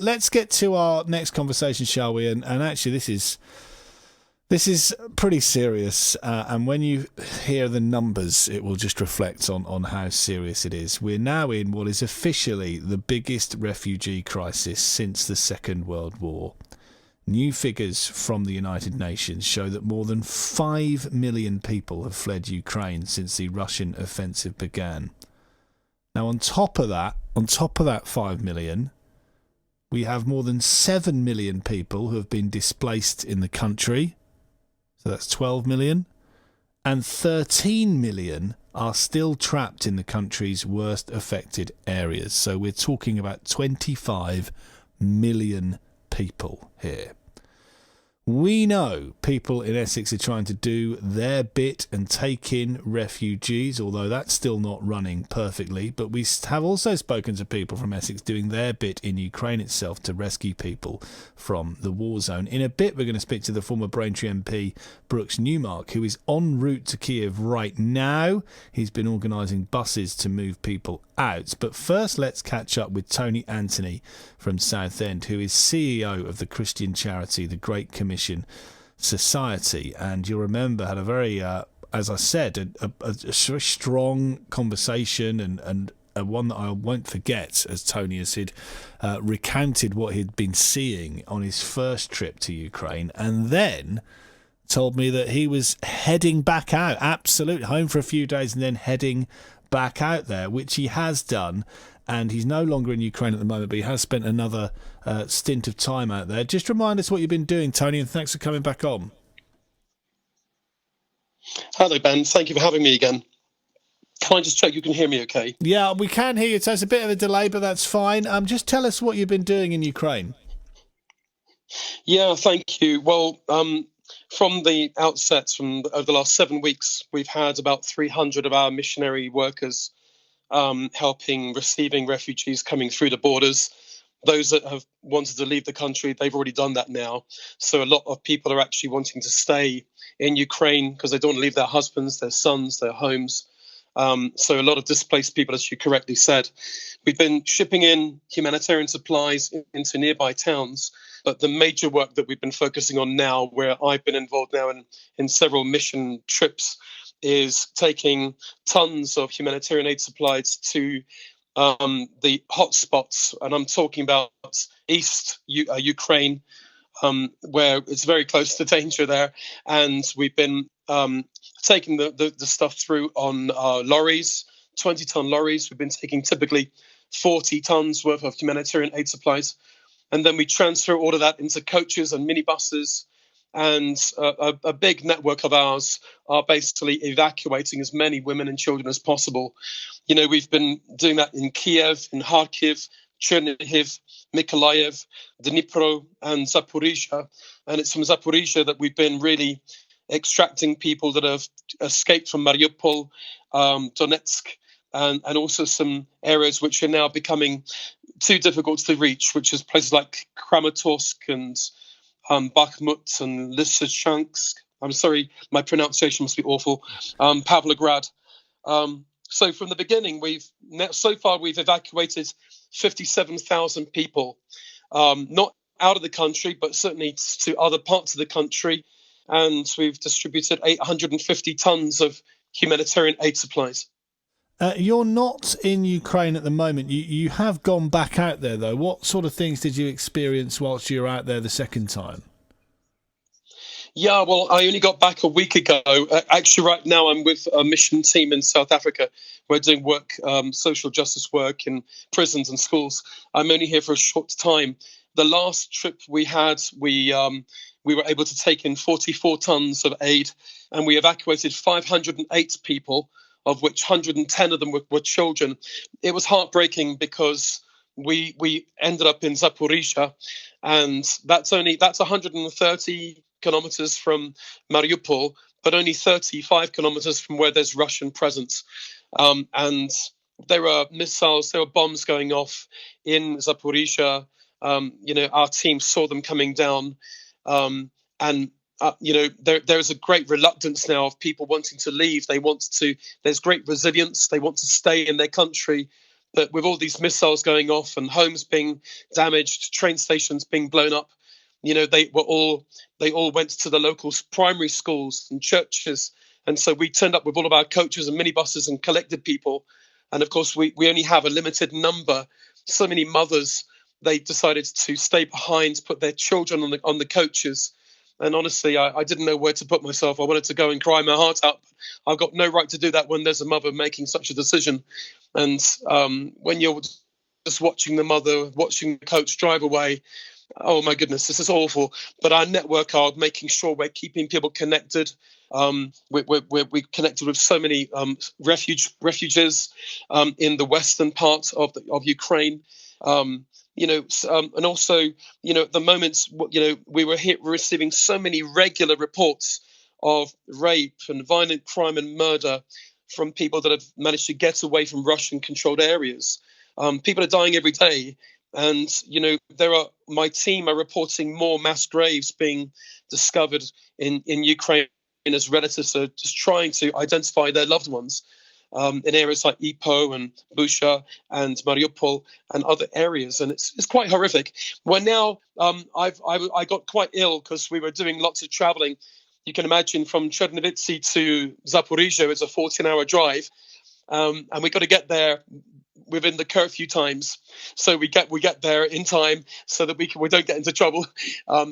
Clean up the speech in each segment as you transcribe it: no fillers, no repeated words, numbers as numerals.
let's get to our next conversation, shall we? And actually, this is pretty serious. And when you hear the numbers, it will just reflect on how serious it is. We're now in what is officially the biggest refugee crisis since the Second World War. New figures from the United Nations show that more than 5 million people have fled Ukraine since the Russian offensive began. Now, on top of that 5 million, we have more than 7 million people who have been displaced in the country. So that's 12 million. And 13 million are still trapped in the country's worst affected areas. So we're talking about 25 million people here. We know people in Essex are trying to do their bit and take in refugees, although that's still not running perfectly. But we have also spoken to people from Essex doing their bit in Ukraine itself to rescue people from the war zone. In a bit, we're going to speak to the former Braintree MP, Brooks Newmark, who is en route to Kiev right now. He's been organising buses to move people out. But first, let's catch up with Tony Anthony from Southend, who is CEO of the Christian charity, the Great Commission Society, and you'll remember had a very, as I said, a very strong conversation and one that I won't forget, as Tony has said, recounted what he'd been seeing on his first trip to Ukraine, and then told me that he was heading back out, absolutely home for a few days and then heading back out there, which he has done. And he's no longer in Ukraine at the moment, but he has spent another stint of time out there. Just remind us what you've been doing, Tony, and thanks for coming back on. Hello, Ben. Thank you for having me again. Can I just check you can hear me okay? Yeah, we can hear you. So it's a bit of a delay, but that's fine. Just tell us what you've been doing in Ukraine. Yeah, thank you. Well, from the outset, over the last 7 weeks, we've had about 300 of our missionary workers receiving refugees coming through the borders. Those that have wanted to leave the country, they've already done that now. So a lot of people are actually wanting to stay in Ukraine because they don't want to leave their husbands, their sons, their homes. So a lot of displaced people, as you correctly said. We've been shipping in humanitarian supplies into nearby towns. But the major work that we've been focusing on now, where I've been involved now in several mission trips, is taking tons of humanitarian aid supplies to the hotspots. And I'm talking about East Ukraine, where it's very close to danger there. And we've been taking the stuff through on lorries, 20-ton lorries. We've been taking typically 40 tons worth of humanitarian aid supplies. And then we transfer all of that into coaches and minibuses. And a big network of ours are basically evacuating as many women and children as possible. You know, we've been doing that in Kiev, in Kharkiv, Chernihiv, Mykolaiv, Dnipro, and Zaporizhia. And it's from Zaporizhia that we've been really extracting people that have escaped from Mariupol, Donetsk, and also some areas which are now becoming too difficult to reach, which is places like Kramatorsk and Bakhmut and Lysychansk. I'm sorry, my pronunciation must be awful. Pavlograd. So from the beginning, we've evacuated 57,000 people, not out of the country, but certainly to other parts of the country. And we've distributed 850 tons of humanitarian aid supplies. You're not in Ukraine at the moment. You have gone back out there, though. What sort of things did you experience whilst you were out there the second time? Yeah, well, I only got back a week ago. Actually, right now I'm with a mission team in South Africa. We're doing work, social justice work in prisons and schools. I'm only here for a short time. The last trip we had, we were able to take in 44 tons of aid, and we evacuated 508 people, of which 110 of them were children. It was heartbreaking because we ended up in Zaporizhia, and that's 130 kilometers from Mariupol, but only 35 kilometers from where there's Russian presence. And there were missiles, there were bombs going off in Zaporizhia. Our team saw them coming down, there's a great reluctance now of people wanting to leave. There's great resilience. They want to stay in their country, that with all these missiles going off and homes being damaged, train stations being blown up, they all went to the local primary schools and churches. And so we turned up with all of our coaches and minibuses and collected people. And of course, we only have a limited number. So many mothers, they decided to stay behind, put their children on the coaches. And honestly, I didn't know where to put myself. I wanted to go and cry my heart out. I've got no right to do that when there's a mother making such a decision. And when you're just watching the mother, watching the coach drive away, oh my goodness, this is awful. But our network are making sure we're keeping people connected. We're connected with so many refugees in the western part of Ukraine. And also, at the moment, we were receiving so many regular reports of rape and violent crime and murder from people that have managed to get away from Russian-controlled areas. People are dying every day. And, my team are reporting more mass graves being discovered in Ukraine as relatives are just trying to identify their loved ones in areas like Ipo and Busha and Mariupol and other areas. And it's quite horrific. Well, now I got quite ill because we were doing lots of traveling. You can imagine from 𝗕𝗕𝗬𝗘 to Zaporizhia is a 14-hour drive. And we got to get there within the curfew times, so we get there in time so that we don't get into trouble,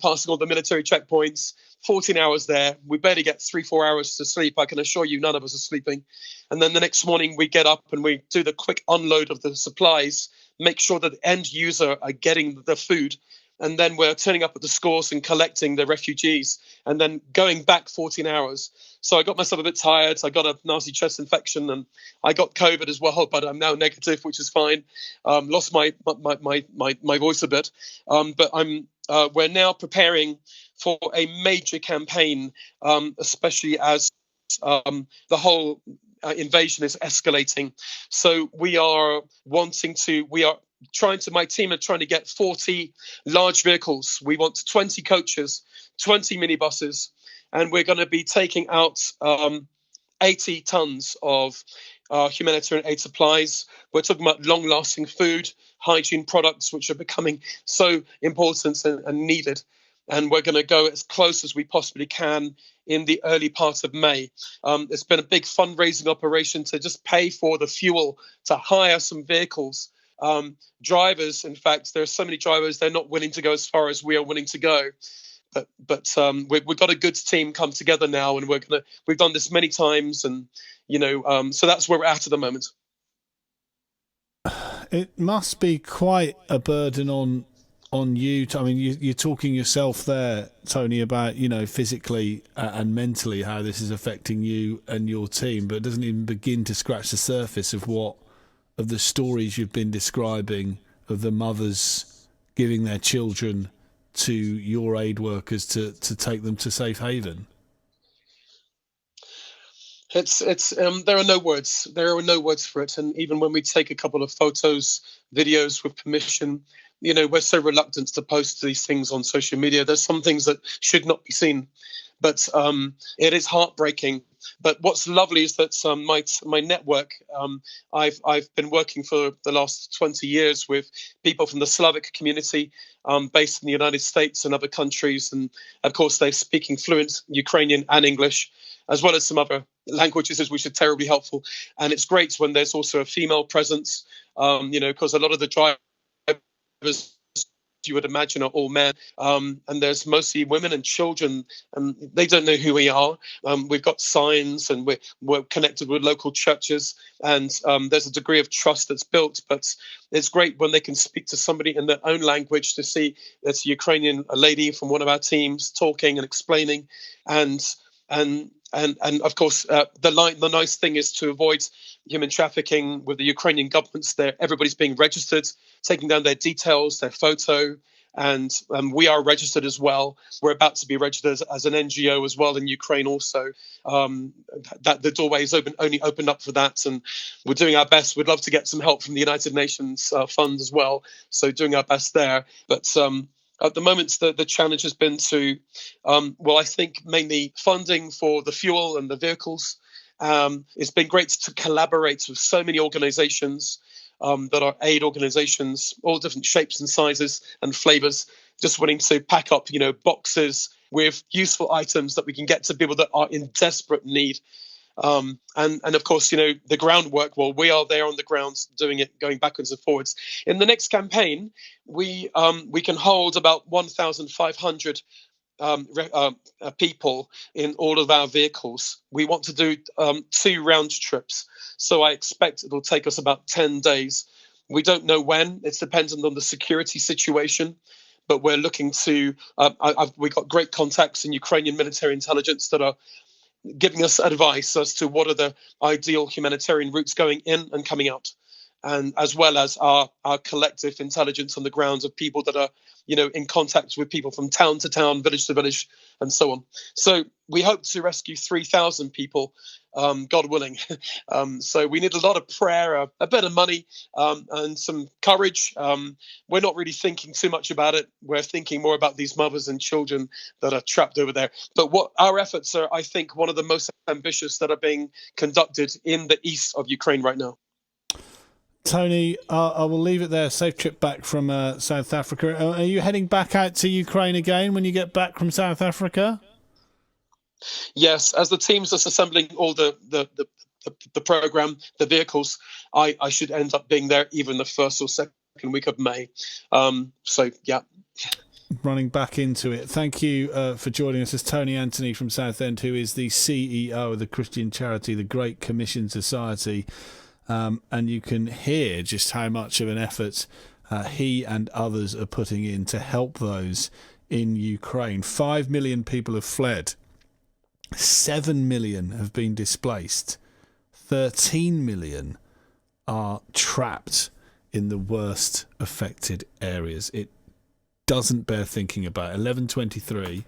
passing all the military checkpoints. 14 hours there, we barely get 3-4 hours to sleep. I can assure you, none of us are sleeping. And then the next morning, we get up and we do the quick unload of the supplies, make sure that the end user are getting the food, and then we're turning up at the schools and collecting the refugees, and then going back 14 hours. So I got myself a bit tired. I got a nasty chest infection, and I got COVID as well, but I'm now negative, which is fine. Lost my voice a bit, but we're now preparing for a major campaign, especially as the whole invasion is escalating. So my team are trying to get 40 large vehicles. We want 20 coaches, 20 minibuses, and we're going to be taking out 80 tons of humanitarian aid supplies. We're talking about long-lasting food, hygiene products, which are becoming so important and needed. And we're going to go as close as we possibly can in the early part of May. It's been a big fundraising operation to just pay for the fuel, to hire some vehicles. Drivers, in fact, there are so many drivers, they're not willing to go as far as we are willing to go. But we've got a good team come together now, and we've done this many times, and so that's where we're at the moment. It must be quite a burden on you. I mean, you're talking yourself there, Tony, about physically and mentally how this is affecting you and your team, but it doesn't even begin to scratch the surface of the stories you've been describing of the mothers giving their children to your aid workers to take them to safe haven. There are no words. There are no words for it. And even when we take a couple of photos, videos with permission, we're so reluctant to post these things on social media. There's some things that should not be seen, but it is heartbreaking. But what's lovely is that my network, I've been working for the last 20 years with people from the Slavic community based in the United States and other countries. And of course, they're speaking fluent Ukrainian and English, as well as some other languages, which are terribly helpful. And it's great when there's also a female presence, because a lot of the drivers, you would imagine, are all men, and there's mostly women and children, and they don't know who we are. We've got signs, and we're connected with local churches, and there's a degree of trust that's built. But it's great when they can speak to somebody in their own language, to see that's a Ukrainian lady from one of our teams talking and explaining, and of course, the nice thing is to avoid human trafficking with the Ukrainian governments. There, everybody's being registered, taking down their details, their photo, and we are registered as well. We're about to be registered as an NGO as well in Ukraine. Also, that the doorway is only opened up for that, and we're doing our best. We'd love to get some help from the United Nations fund as well. So doing our best there, but. At the moment, the challenge has been to, I think mainly funding for the fuel and the vehicles. It's been great to collaborate with so many organizations. that are aid organizations, all different shapes and sizes and flavors, just wanting to pack up, boxes with useful items that we can get to people that are in desperate need. And of course, the groundwork, well, we are there on the ground doing it, going backwards and forwards. In the next campaign, we can hold about 1,500 people in all of our vehicles. We want to do 2 round trips. So I expect it'll take us about 10 days. We don't know when. It's dependent on the security situation. But we're looking to, we've got great contacts in Ukrainian military intelligence that are giving us advice as to what are the ideal humanitarian routes going in and coming out, and as well as our collective intelligence on the ground of people that are, in contact with people from town to town, village to village, and so on. So we hope to rescue 3,000 people, God willing. So we need a lot of prayer, a bit of money, and some courage. We're not really thinking too much about it. We're thinking more about these mothers and children that are trapped over there. But what our efforts are, I think, one of the most ambitious that are being conducted in the east of Ukraine right now. Tony, I will leave it there. Safe trip back from South Africa. Are you heading back out to Ukraine again when you get back from South Africa? Yes, as the teams are assembling all the program, the vehicles, I should end up being there even the 1st or 2nd week of May. So, yeah. Running back into it. Thank you for joining us. It's Tony Anthony from Southend, who is the CEO of the Christian charity, the Great Commission Society. And you can hear just how much of an effort he and others are putting in to help those in Ukraine. 5 million people have fled. 7 million have been displaced. 13 million are trapped in the worst affected areas. It doesn't bear thinking about. 11:23.